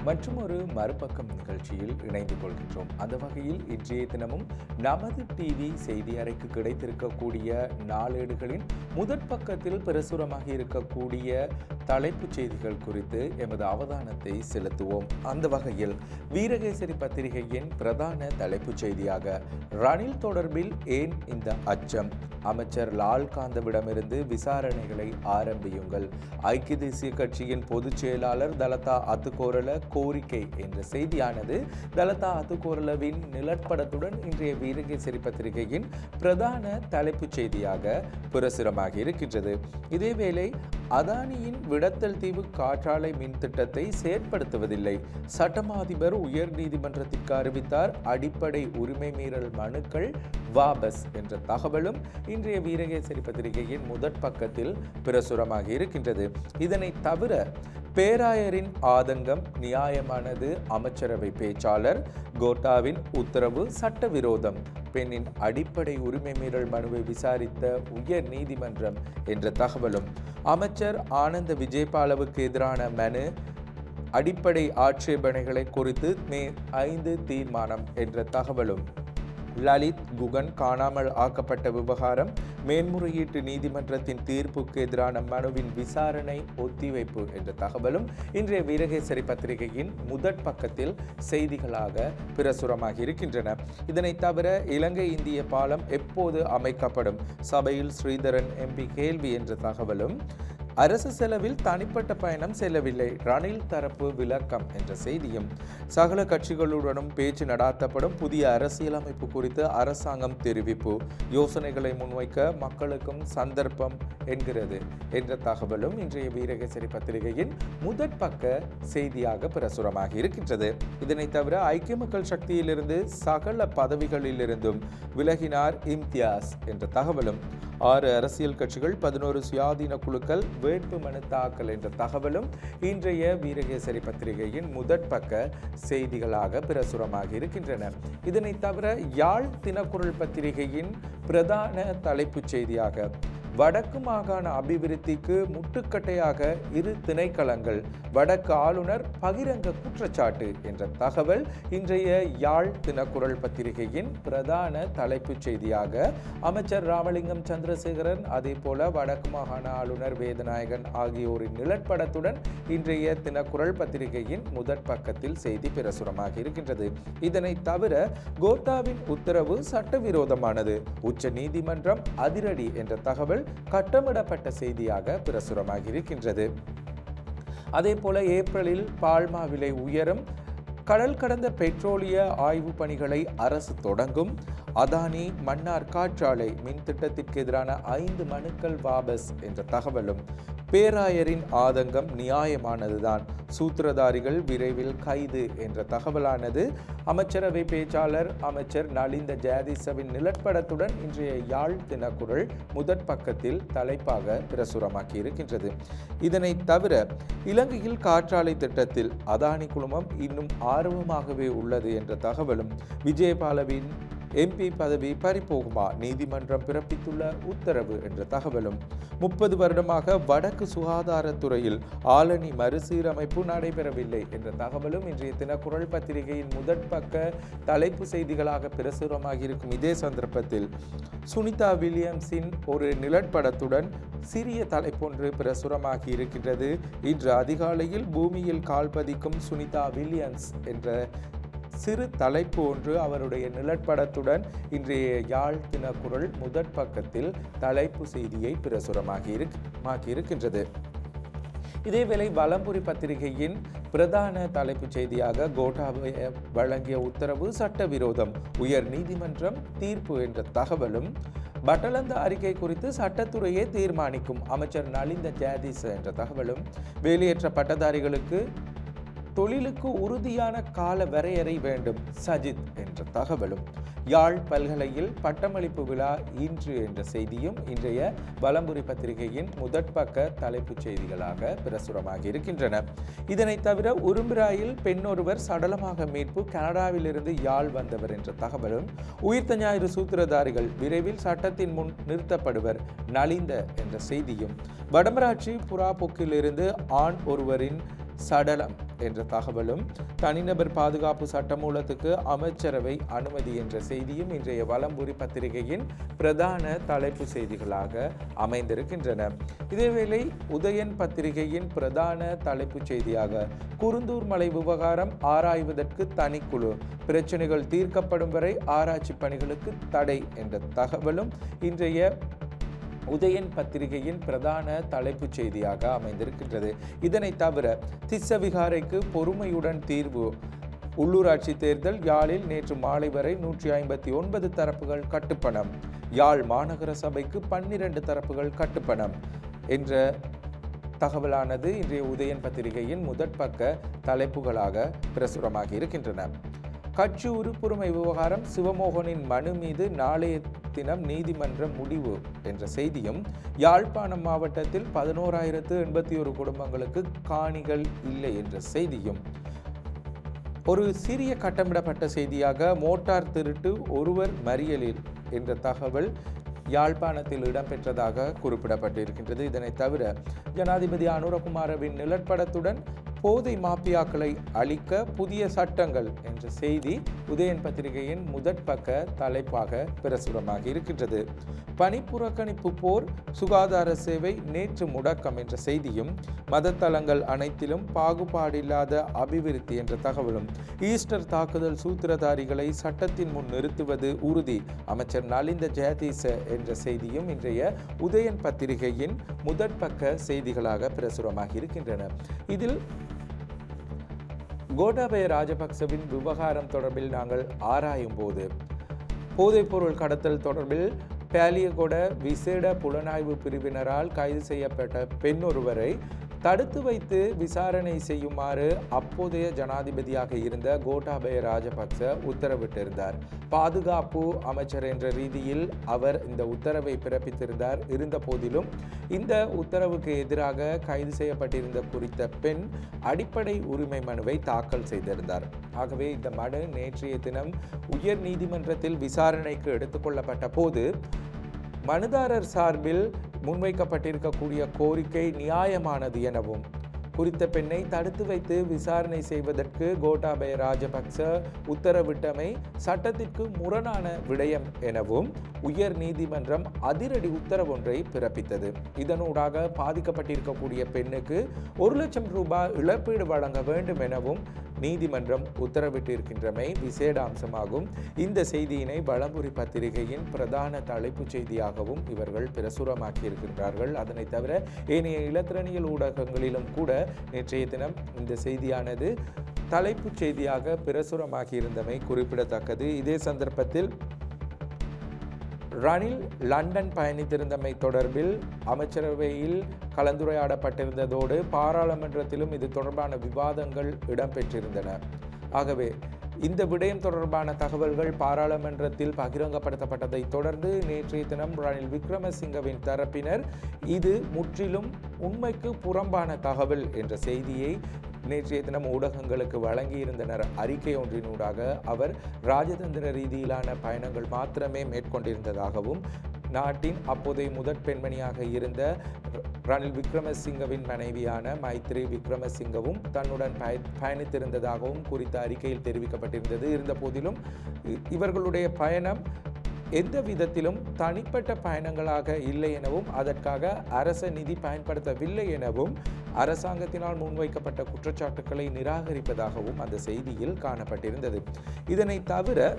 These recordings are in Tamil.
மற்றும் ஒரு மறுபக்கம் நிகழ்ச்சியில் இணைந்து கொள்கின்றோம். அந்த வகையில் இன்றைய தினமும் நமது டிவி செய்தி அறைக்கு கிடைத்திருக்கக்கூடிய நாளேடுகளின் முதற் பக்கத்தில் பிரசுரமாக இருக்கக்கூடிய தலைப்புச் செய்திகள் குறித்து எமது அவதானத்தை செலுத்துவோம். அந்த வகையில் வீரகேசரி பத்திரிகையின் பிரதான தலைப்புச் செய்தியாக ரணில் தொடர்பில் ஏன் இந்த அச்சம், அமைச்சர் லால்காந்தவிடமிருந்து விசாரணைகளை ஆரம்பியுங்கள், ஐக்கிய தேசிய கட்சியின் பொதுச் செயலாளர் தலதா அத்துக்கோரல கோரிக்கை என்ற செய்தியானது தலதா அத்துக்கோரலவின் நிலப்படத்துடன் இன்றைய வீரகேசரி பத்திரிகையின் பிரதான தலைப்புச் செய்தியாக பிரசுரமாக இருக்கின்றது. இதேவேளை அதானியின் விடத்தல் தீவு காற்றாலை மின் திட்டத்தை செயற்படுத்துவதில்லை, சட்டமா அதிபர் உயர் நீதிமன்றத்திற்கு அறிவித்தார், அடிப்படை உரிமை மீறல் மனுக்கள் வாபஸ் என்ற தகவலும் இன்றைய வீரகேசரி பத்திரிகையின் முதற் பக்கத்தில் பிரசுரமாக இருக்கின்றது. இதனை தவிர பேராயரின் ஆதங்கம் நியாயமானது, அமைச்சரவை பேச்சாளர் கோட்டாவின் உத்தரவு சட்டவிரோதம், பெண்ணின் அடிப்படை உரிமை மீறல் மனுவை விசாரித்த உயர் நீதிமன்றம் என்ற தகவலும், அமைச்சர் ஆனந்த விஜயபாலவுக்கு எதிரான மனு அடிப்படை ஆட்சேபனைகளை குறித்து மே 5 தீர்மானம் என்ற தகவலும், லலித் குகன் காணாமல் ஆக்கப்பட்ட விவகாரம், மேன்முறையீட்டு நீதிமன்றத்தின் தீர்ப்புக்கு எதிரான மனுவின் விசாரணை ஒத்திவைப்பு என்ற தகவலும் இன்றைய வீரகேசரி பத்திரிகையின் முதற் பக்கத்தில் செய்திகளாக பிரசுரமாக இருக்கின்றன. இதனை தவிர இலங்கை இந்திய பாலம் எப்போது அமைக்கப்படும், சபையில் ஸ்ரீதரன் எம்பி கேள்வி என்ற தகவலும், அரசு செலவில் தனிப்பட்ட பயணம் செல்லவில்லை, ரணில் தரப்பு விளக்கம் என்ற செய்தியும், சகல கட்சிகளுடனும் பேச்சு நடாத்தப்படும், புதிய அரசியலமைப்பு குறித்து அரசாங்கம் தெரிவிப்பு, யோசனைகளை முன்வைக்க மக்களுக்கும் சந்தர்ப்பம் என்கிறது என்ற தகவலும் இன்றைய வீரகேசரி பத்திரிகையின் முதற் பக்க செய்தியாக பிரசுரமாக இருக்கின்றது. இதனை தவிர ஐக்கிய மக்கள் சக்தியிலிருந்து சகல பதவிகளிலிருந்தும் விலகினார் இம்தியாஸ் என்ற தகவலும், 6 அரசியல் கட்சிகள் 11 சுயாதீன குழுக்கள் வேட்பு மனு தாக்கல் என்ற தகவலும் இன்றைய வீரகேசரி பத்திரிகையின் முதற் பக்க செய்திகளாக பிரசுரமாக இருக்கின்றன. இதனை தவிர யாழ் தினக்குரல் பத்திரிகையின் பிரதான தலைப்புச் செய்தியாக வடக்கு மாகாண அபிவிருத்திக்கு முட்டுக்கட்டையாக 2 திணைக்களங்கள், வடக்கு ஆளுநர் பகிரங்க குற்றச்சாட்டு என்ற தகவல் இன்றைய யாழ் தினக்குரல் பத்திரிகையின் பிரதான தலைப்புச் செய்தியாக, அமைச்சர் ராமலிங்கம் சந்திரசேகரன் அதே போல வடக்கு மாகாண ஆளுநர் வேதநாயகன் ஆகியோரின் நிலப்படத்துடன் இன்றைய தினக்குரல் பத்திரிகையின் முதற் பக்கத்தில் செய்தி பிரசுரமாக இருக்கின்றது. இதனை தவிர கோட்டாவின் உத்தரவு சட்டவிரோதமானது, உச்ச நீதிமன்றம் அதிரடி என்ற தகவல் கட்டமிடப்பட்ட செய்தியாக பிரசுரமாக இருக்கின்றது. அதே போல ஏப்ரலில் பால்மா விலை உயரும், கடல் கடந்த பெட்ரோலிய ஆய்வு பணிகளை அரசு தொடங்கும், அதானி மன்னார் காற்றாலை மின் திட்டத்திற்கு எதிரான 5 மனுக்கள் வாபஸ் என்ற தகவலும், பேராயரின் ஆதங்கம் நியாயமானதுதான், சூத்திரதாரிகள் விரைவில் கைது என்ற தகவலானது அமைச்சரவை பேச்சாளர் அமைச்சர் நலிந்த ஜெயதிசவின் நிலப்படத்துடன் இன்றைய யாழ் தினக்குரல் முதற் பக்கத்தில் தலைப்பாக பிரசுரமாக்கி இருக்கின்றது. இதனை தவிர இலங்கையில் காற்றாலை திட்டத்தில் அதானி குழுமம் இன்னும் ஆர்வமாகவே உள்ளது என்ற தகவலும், விஜயபாலவின் எம்பி பதவி பறிபோகுமா, நீதிமன்றம் பிறப்பித்துள்ள உத்தரவு என்ற தகவலும், 30 வருடமாக வடக்கு சுகாதாரத்துறையில் ஆளணி மறுசீரமைப்பு நடைபெறவில்லை என்ற தகவலும் இன்றைய தினக்குரல் பத்திரிகையின் முதற் பக்க தலைப்பு செய்திகளாக பிரசுரமாக இருக்கும். இதே சந்தர்ப்பத்தில் சுனிதா வில்லியம்ஸின் ஒரு நிலப்படத்துடன் சிறிய தலைப்பொன்று பிரசுரமாகி இருக்கின்றது. இன்று அதிகாலையில் பூமியில் கால்பதிக்கும் சுனிதா வில்லியம்ஸ் என்ற சிறு தலைப்பு ஒன்று அவருடைய நிலப்படத்துடன் இன்றைய யாழ் தினக்குரல் முதற் பக்கத்தில் தலைப்பு செய்தியை பிரசுரமாகி இருக்கின்றது. இதேவேளை வலம்புரி பத்திரிகையின் பிரதான தலைப்புச் செய்தியாக கோட்டாபய வழங்கிய உத்தரவு சட்டவிரோதம், உயர் நீதிமன்றம் தீர்ப்பு என்ற தகவலும், பட்டலந்த அறிக்கை குறித்து சட்டத்துறையே தீர்மானிக்கும், அமைச்சர் நலிந்த ஜெயதிச என்ற தகவலும், வேலையற்ற பட்டதாரிகளுக்கு தொழிலுக்கு உறுதியான கால வரையறை வேண்டும், சஜித் என்ற தகவலும், யாழ் பல்கலையில் பட்டமளிப்பு விழா இன்று என்ற செய்தியும் இன்றைய வலம்புரி பத்திரிகையின் முதற் பக்க தலைப்புச் செய்திகளாக பிரசுரமாக இருக்கின்றன. இதனை தவிர உரும்பிராயில் பெண்ணொருவர் சடலமாக மீட்பு, கனடாவிலிருந்து யாழ் வந்தவர் என்ற தகவலும், உயிர்த்த ஞாயிறு சூத்திரதாரிகள் விரைவில் சட்டத்தின் முன் நிறுத்தப்படுவர், நலிந்த என்ற செய்தியும், வடமராட்சி புறாப்பொக்கிலிருந்து ஆண் ஒருவரின் சடலம் என்ற தகவலும், தனிநபர் பாதுகாப்பு சட்டமூலத்துக்கு அமைச்சரவை அனுமதி என்ற செய்தியும் இன்றைய வலம்புரி பத்திரிகையின் பிரதான தலைப்பு செய்திகளாக அமைந்திருக்கின்றன. இதேவேளை உதயன் பத்திரிகையின் பிரதான தலைப்புச் செய்தியாக குருந்தூர் மலை விவகாரம் ஆராய்வதற்கு தனிக்குழு, பிரச்சனைகள் தீர்க்கப்படும் வரை ஆராய்ச்சி பணிகளுக்கு தடை என்ற தகவலும் இன்றைய உதயன் பத்திரிகையின் பிரதான தலைப்புச் செய்தியாக அமைந்திருக்கின்றது. இதனை தவிர திஸ்ஸவிகாரைக்கு பொறுமையுடன் தீர்வு, உள்ளூராட்சி தேர்தல் யாழில் நேற்று மாலை வரை 159 தரப்புகள் கட்டுப்பணம், யாழ் மாநகர சபைக்கு 12 தரப்புகள் கட்டுப்பணம் என்ற தகவலானது இன்றைய உதயன் பத்திரிகையின் முதற்பக்க தலைப்புகளாக பிரசுரமாகி இருக்கின்றன. கட்சி உறுப்புரிமை விவகாரம், சிவமோகனின் மனு மீது நாளைய தினம் நீதிமன்ற முடிவு என்ற செய்தியும், யாழ்ப்பாணம் மாவட்டத்தில் 11,081 குடும்பங்களுக்கு காணிகள் இல்லை என்ற செய்தியும், ஒரு சிறிய கட்டமிடப்பட்ட செய்தியாக மோட்டார் திருட்டு ஒருவர் மறியலில் என்ற தகவல் யாழ்ப்பாணத்தில் இடம்பெற்றதாக குறிப்பிடப்பட்டிருக்கின்றது. இதனை தவிர ஜனாதிபதி அனுரகுமாரவின் நிழற்படத்துடன் போதை மாபியாக்களை அழிக்க புதிய சட்டங்கள் என்ற செய்தி உதயன் பத்திரிகையின் முதற்பக்க தலைப்பாக பிரசுரமாகி இருக்கின்றது. பணிப்புறக்கணிப்பு போர், சுகாதார சேவை நேற்று முடக்கம் என்ற செய்தியும், மதத்தலங்கள் அனைத்திலும் பாகுபாடில்லாத அபிவிருத்தி என்ற தகவலும், ஈஸ்டர் தாக்குதல் சூத்திரதாரிகளை சட்டத்தின் முன் நிறுத்துவது உறுதி, அமைச்சர் நலிந்த ஜெயதீச என்ற செய்தியும் இன்றைய உதயன் பத்திரிகையின் முதற்பக்க செய்திகளாக பிரசுரமாகி இருக்கின்றன. இதில் கோட்டாபய ராஜபக்சவின் விவகாரம் தொடர்பில் நாங்கள் ஆராயும் போது, போதைப்பொருள் கடத்தல் தொடர்பில் பேலியகொட விசேட புலனாய்வு பிரிவினரால் கைது செய்யப்பட்ட பெண் ஒருவரை தடுத்து வைத்து விசாரணை செய்யுமாறு அப்போதைய ஜனாதிபதியாக இருந்த கோட்டாபய ராஜபக்ச உத்தரவிட்டிருந்தார். பாதுகாப்பு அமைச்சர் என்ற ரீதியில் அவர் இந்த உத்தரவை பிறப்பித்திருந்தார். இருந்த போதிலும் இந்த உத்தரவுக்கு எதிராக கைது செய்யப்பட்டிருந்த குறித்த பெண் அடிப்படை உரிமை மனுவை தாக்கல் செய்திருந்தார். ஆகவே இந்த மனு நேற்றைய தினம் உயர் நீதிமன்றத்தில் விசாரணைக்கு எடுத்துக்கொள்ளப்பட்ட போது மனுதாரர் சார்பில் முன்வைக்கப்பட்டிருக்கக்கூடிய கோரிக்கை நியாயமானது எனவும், குறித்த பெண்ணை தடுத்து வைத்து விசாரணை செய்வதற்கு கோட்டாபய ராஜபக்ச உத்தரவிட்டமை சட்டத்திற்கு முரணான விடயம் எனவும் உயர் நீதிமன்றம் அதிரடி உத்தரவொன்றை பிறப்பித்தது. இதனூடாக பாதிக்கப்பட்டிருக்கக்கூடிய பெண்ணுக்கு 1 லட்சம் ரூபாய் இழப்பீடு வழங்க வேண்டும் எனவும் நீதிமன்றம் உத்தரவிட்டிருக்கின்றமை விசேட அம்சமாகும். இந்த செய்தியினை வலம்புரி பத்திரிகையின் பிரதான தலைப்புச் செய்தியாகவும் இவர்கள் பிரசுரமாக்கியிருக்கின்றார்கள். அதனை தவிர ஏனைய இலத்திரனியல் ஊடகங்களிலும் கூட நேற்றைய தினம் இந்த செய்தியானது தலைப்புச் செய்தியாக பிரசுரமாகியிருந்தமை குறிப்பிடத்தக்கது. இதே சந்தர்ப்பத்தில் ரணில் லண்டன் பயணித்திருந்தமை தொடர்பில் அமைச்சரவையில் கலந்துரையாடப்பட்டிருந்ததோடு பாராளுமன்றத்திலும் இது தொடர்பான விவாதங்கள் இடம்பெற்றிருந்தன. ஆகவே இந்த விடயம் தொடர்பான தகவல்கள் பாராளுமன்றத்தில் பகிரங்கப்படுத்தப்பட்டதை தொடர்ந்து நேற்றைய தினம் ரணில் விக்ரமசிங்கவின் தரப்பினர் இது முற்றிலும் உண்மைக்கு புறம்பான தகவல் என்ற செய்தியை நேற்றைய தினம் ஊடகங்களுக்கு வழங்கியிருந்தனர். அறிக்கை ஒன்றினூடாக அவர் ராஜதந்திர ரீதியிலான பயணங்கள் மாத்திரமே மேற்கொண்டிருந்ததாகவும், நாட்டின் அப்போதைய முதற் பெண்மணியாக இருந்த ரணில் விக்ரமசிங்கவின் மனைவியான மைத்ரி விக்ரமசிங்கவும் தன்னுடன் பயணித்திருந்ததாகவும் குறித்த அறிக்கையில் தெரிவிக்கப்பட்டிருந்தது. இருந்த போதிலும் இவர்களுடைய பயணம் எந்த விதத்திலும் தனிப்பட்ட பயணங்களாக இல்லை எனவும், அதற்காக அரச நிதி பயன்படுத்தவில்லை எனவும் அரசாங்கத்தினால் முன்வைக்கப்பட்ட குற்றச்சாட்டுக்களை நிராகரிப்பதாகவும் அந்த செய்தியில் காணப்பட்டிருந்தது. இதனை தவிர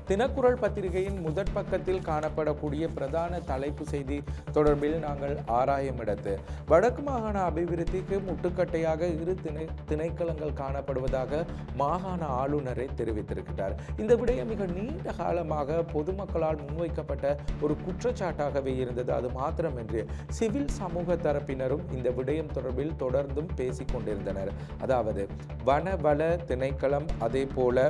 தினக்குரல் பத்திரிகையின் முதற் பக்கத்தில் காணப்படக்கூடிய பிரதான தலைப்பு செய்தி தொடர்பில் நாங்கள் ஆராயும் இடத்து, வடக்கு மாகாண அபிவிருத்திக்கு முட்டுக்கட்டையாக 2 திணைக்களங்கள் காணப்படுவதாக மாகாண ஆளுநரை தெரிவித்திருக்கிறார். இந்த விடயம் மிக நீண்ட காலமாக பொதுமக்களால் முன்வைக்கப்பட்ட ஒரு குற்றச்சாட்டாகவே இருந்தது. அது மாத்திரமின்றி சிவில் சமூக தரப்பினரும் இந்த விடயம் தொடர்பில் தொடர்ந்தும் பேசிக் கொண்டிருந்தனர். அதாவது வனவள திணைக்களம், அதே போல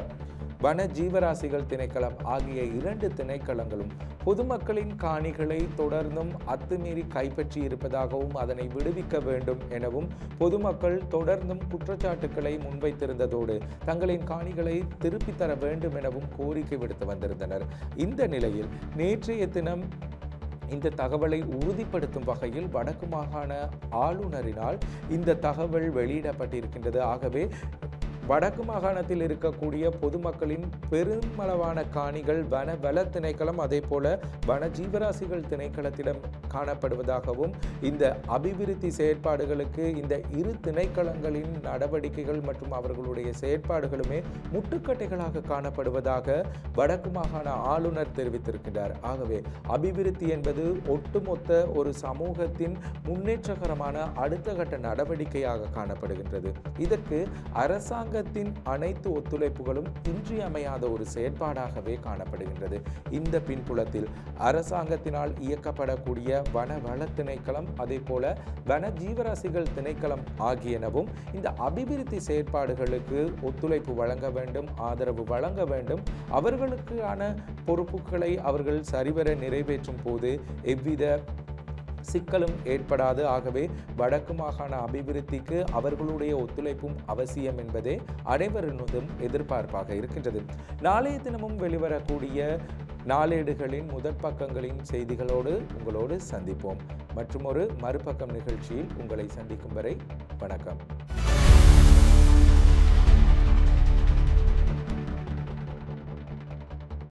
வன ஜீவராசிகள் திணைக்களம் ஆகிய 2 திணைக்களங்களும் பொதுமக்களின் காணிகளை தொடர்ந்தும் அத்துமீறி கைப்பற்றி இருப்பதாகவும், அதனை விடுவிக்க வேண்டும் எனவும் பொதுமக்கள் தொடர்ந்தும் குற்றச்சாட்டுக்களை முன்வைத்திருந்ததோடு தங்களின் காணிகளை திருப்பித் தர வேண்டும் எனவும் கோரிக்கை விடுத்து வந்திருந்தனர். இந்த நிலையில் நேற்றைய தினம் இந்த தகவலை உறுதிப்படுத்தும் வகையில் வடக்கு மாகாண ஆளுநரினால் இந்த தகவல் வெளியிடப்பட்டிருக்கின்றது. ஆகவே வடக்கு மாகாணத்தில் இருக்கக்கூடிய பொதுமக்களின் பெருமளவான காணிகள் வன திணைக்களம் அதே போல வன ஜீவராசிகள் திணைக்களத்திடம் காணப்படுவதாகவும் இந்த அபிவிருத்தி செயற்பாடுகளுக்கு இந்த இரு திணைக்களங்களின் நடவடிக்கைகள் மற்றும் அவர்களுடைய செயற்பாடுகளுமே முட்டுக்கட்டைகளாக காணப்படுவதாக வடக்கு மாகாண ஆளுநர் தெரிவித்திருக்கின்றார். ஆகவே அபிவிருத்தி என்பது ஒட்டுமொத்த ஒரு சமூகத்தின் முன்னேற்றகரமான அடுத்த கட்ட நடவடிக்கையாக காணப்படுகின்றது. இதற்கு அரசாங்க அனைத்து ஒத்துழைப்புகளும் இன்றியமையாத ஒரு செயற்பாடாகவே காணப்படுகின்றது. இந்த பின்புலத்தில் அரசாங்கத்தினால் இயக்கப்படக்கூடிய வன திணைக்களம் அதே போல வன ஜீவராசிகள் திணைக்களம் ஆகியனவும் இந்த அபிவிருத்தி செயற்பாடுகளுக்கு ஒத்துழைப்பு வழங்க வேண்டும், ஆதரவு வழங்க வேண்டும். அவர்களுக்கான பொறுப்புகளை அவர்கள் சரிவர நிறைவேற்றும் போது எவ்வித சிக்கலும் ஏற்படாது. ஆகவே வடக்கு மாகாண அபிவிருத்திக்கு அவர்களுடைய ஒத்துழைப்பும் அவசியம் என்பதே அனைவரினதும் எதிர்பார்ப்பாக இருக்கின்றது. நாளைய தினமும் வெளிவரக்கூடிய நாளேடுகளின் முதற் பக்கங்களின் செய்திகளோடு உங்களோடு சந்திப்போம். மற்றும் ஒரு மறுபக்கம் நிகழ்ச்சியில் உங்களை சந்திக்கும் வரை வணக்கம்.